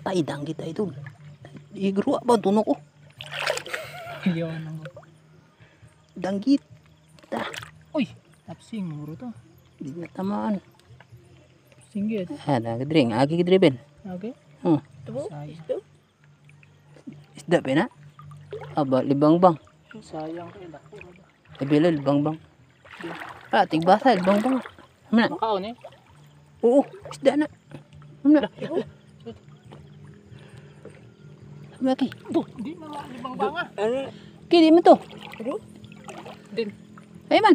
Tay danggit idol. Igruwa ba tunok ko? Yun ang Danggit. uy, tapsing muro to. Di na tamaan. Singgit. Nagdring. Agi gidriben. Okay. Ito po, isda. Isda pa na? Aba, libang-bang. Sayang kayo lako. Kabila, libang-bang. Tigbasa, libang-bang. Ano na? Makaon eh. Oo, isda na. Ano na? Laki. Hindi na libang banga. Kini mo to. Din. Ay man.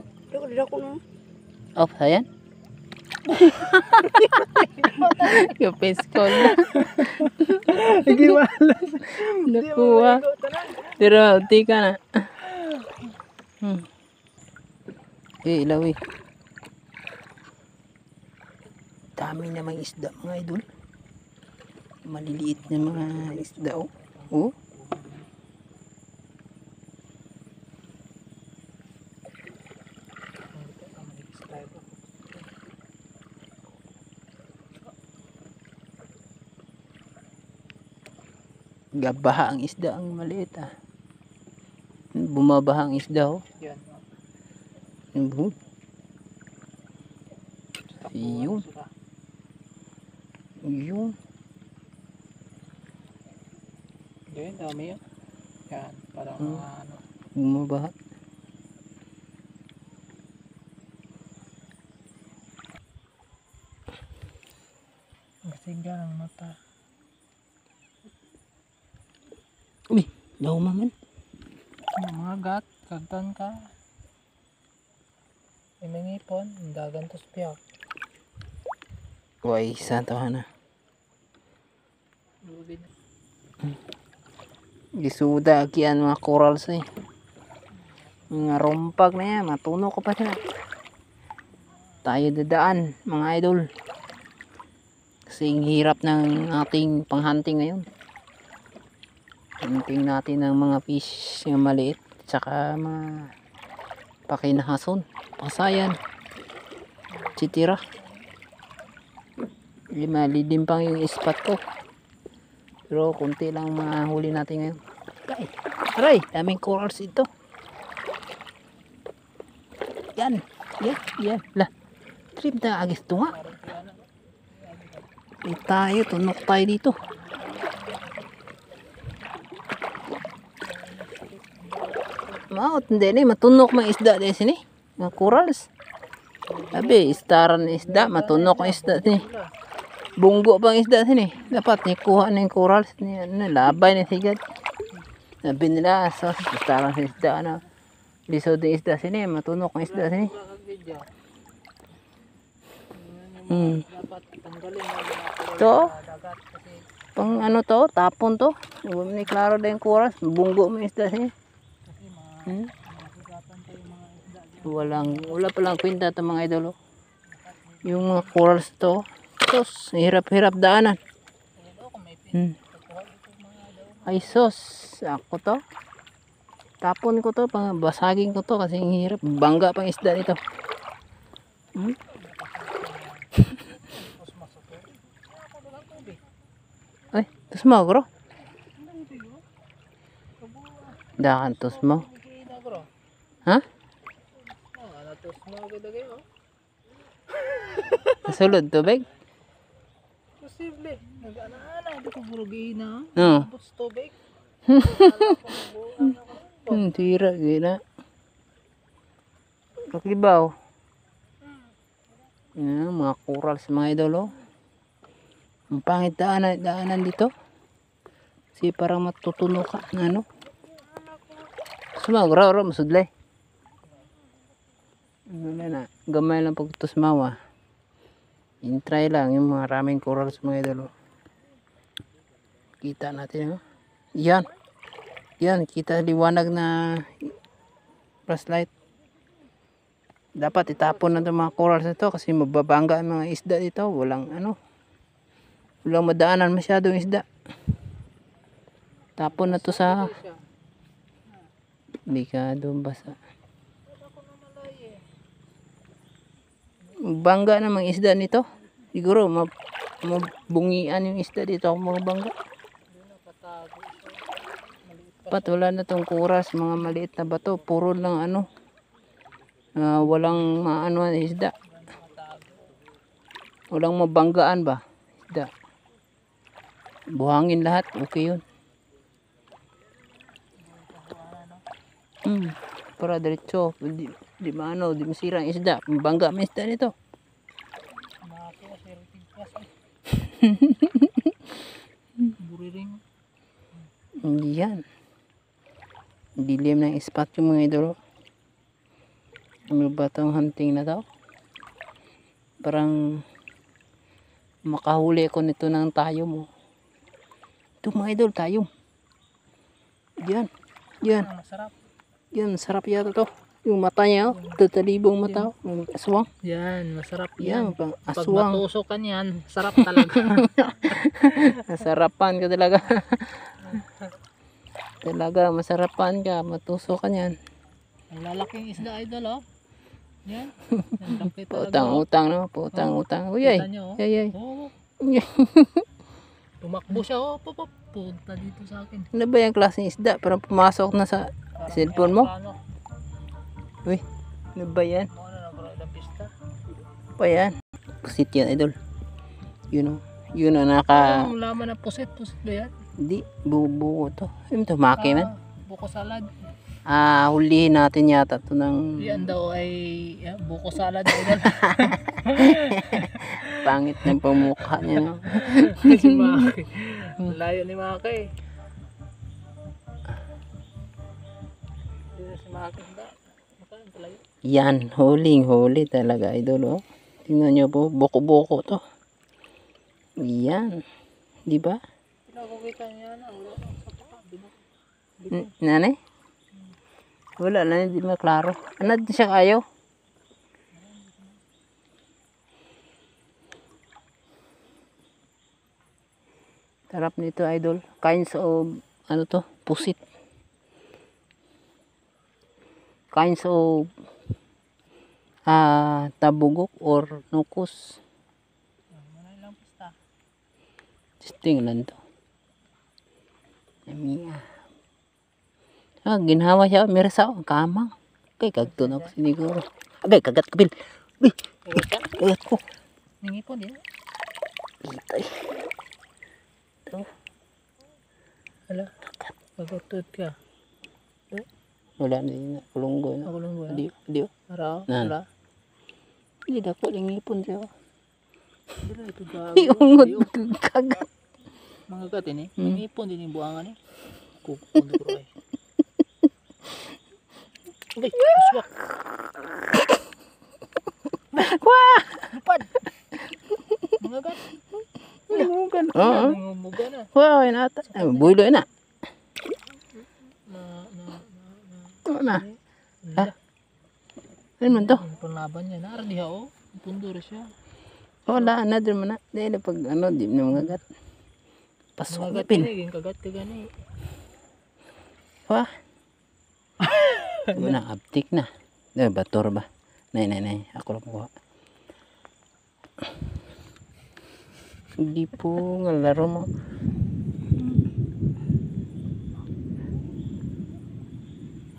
Off, ayan. Yung face call na. Naghiwala. Nakuha. Pero, di ka na. Ilaw eh. Dami namang isda mga idol. Maliliit na mga isda oh. Oh. Gabaha ang isda ang maliit ah. Bumabaha ang isda oh. Yan. Yun. Yun. Yan, dami yan. Yan, parang ano. Bumabaha. Masiga ang mata. Uy, daw man. Mga gat, kagtan ka. Imingipon, dagan tos piyak. Uy, isa to na. Gisuda kian mga corals eh. Mga rompag na yan, matuno ko pa sila. Tayo dadaan mga idol. Kasi ang hirap ng ating panghunting ngayon. Hunting natin ng mga fish na maliit. Tsaka mga pakinahason, pasayan, chitira. Malidim pang yung spot ko. Pero kunti lang mga huli natin ngayon. Aray, daming corals ito. Yan. Yan. Lah. Trip na agis ito nga. Tayo, tunok tayo dito. Maot, hindi na. Matunok mga isda din sini. Mga corals. Sabi, istaran na isda. Matunok ang isda sini. Bunggo pang isda sini. Dapat ni kuha na yung corals. Labay na sigad. Sabi nila, so, istaran sa isda. Lisod ng isda sini. Matunok ang isda sini. Dapat tanggalin mo Ito. Pang ano to, tapon to. Ni klaro na yung corals. Bunggo mo yung isda sini. Wala palang kwenta ito mga idolo. Yung mga corals to. Sos, hirap-hirap daanan. Ay sos, ako to. Tapon ko to, basagin ko to kasi hirap. Bangga pang isda nito. Ay, tos mo bro. Dakan tos mo. Ha? Nasulod tubig? Posible. Nag-ana-ana. Ito ko burugay na. Oo. Tapos tubig. Tira, gina. Pakibaw. Yan, mga corals mga idol. Ang pangit daanan dito. Kasi parang matutuno ka na ano. Sumaw, masudlay. Wala na. Gamay lang pag tusmawa. In-try lang yung mga raming corals mga idol. Kita natin. Yan. Yan. Kita liwanag na flashlight. Dapat itapon na itong mga corals nito kasi mababangga ang mga isda dito. Walang madaanan masyadong isda. Tapon na to sa delikado basa. Bangga namang isda nito. Siguro bungian yung isda dito ang mga bangga. Doon nakatago siya. Maliit pa. Pat wala na tong kuras, mga maliit na bato, puro lang ano. Walang maano na isda. Nakatago. Walang mabanggaan ba? Isda. Buhangin lahat, okay yun. Para diretso, di maano, di masira ang isda. Bangga ang isda nito. Maki, aseriting class eh. Buriring. Hindi yan. Dilim ng spot yung mga idolo. Ano ba itong hunting na to? Parang makahuli ko nito ng tayo mo. Ito mga idol, tayo. Yan. Yan. Masarap. Yan, sarap yata to. Yung mata niya, tatalibong mata. Yung aswang. Yan, masarap Yan, yan. pang Pag aswang. matusokan yan, sarap talaga. Masarapan ka talaga. Talaga, masarapan ka. Matuso ka yan. Ang lalaking isda idol oh. Yan. Ang laki talaga. Pautang-utang no? Pautang-utang. Uy, ay. Kita nyo oh. Ay, ay. Oh, tumakbo siya oh. Punta dito sa akin. Ano ba yung klaseng isda? Parang pumasok na sa Parang cellphone mo? aeroplano. Uy, ano ba yan? Ano na bro, ilang pista? Pa yan? Pusit yan, idol. Yun o. Yun o, naka... Ang laman ng pusit ba yan? Hindi, buo to. Ano to, maki man? Buko salad. Hulihin natin yata to ng... Yan daw ay buko salad idol. Pangit ng pamukha niya, no? Si Maki. Layo ni Maki. Dito si Maki ba? Makain palayo. Yan, huli talaga, idol, oh. Tingnan nyo po, buko-buko to. Yan. Di ba? Pinakukita niya na. Wala na sa paka. Nanay? Wala na, hindi maklaro. Ano din siya kayo? Sarap nito, idol. Kinds of, ano to, pusit. Kinds of tabugok or nukos. Wala ilang pista. Testing lang to. Namiya. Ginhawa siya. Mirasa ang kamang. Kay kagto na ako siniguro. Agay, kagat ko, Bil. Uy, kagat ko. Ningipon din. Itay. Ito. Hala. Pagkatod ka. Wala na yun. Kulunggo na. Ako lang ba? Di. Araw. Nan. Wala. Hindi na ko lingipon siya. Wala ito gago. Iungod kagat. Mga gatin eh. Ningipon din yung buwangan eh. Kupon ko eh. Okay, puswak. Wah! Lupad. Mga gat. Lingugan. Oo. Nangumuga na. Wow, yun ata. Bulo yun na. Ito na. Ha? Ano man to? Yung panlaban niya. Naaradiha oh. Pundor siya. Wala na din mo na. Dahil pag ano, di na mga gat. Mga Pasok gat pin. eh. Kagat ka gani. Wah. Ito na, aptik na. Bator ba? Nay. Ako lang kuha. Hindi po nga laro mo.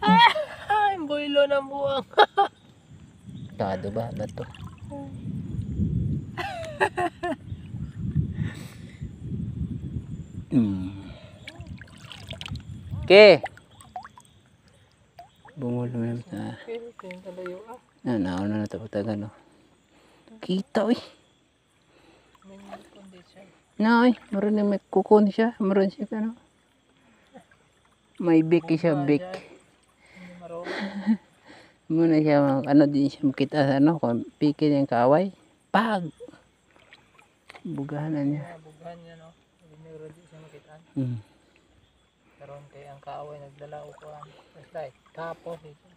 Ay, boylo ng buwang. Kado ba? Bato. Okay. Bumulo na sa... Kayong kalayo ah. Nauna na ito pataga, no? Kita, uy. May ningipon din siya. Na, uy. Meron na may kukon siya. Meron siya, ano? May bake siya, bake. Hindi marunong. Muna siya, ano din siya makita, ano? Kung pikit yung kaaway. Pag! Bugahan na niya. Bughan niya no. Hindi siya makitaan. Karon kay ang kaaway nagdala upuan. Basta tapos ito.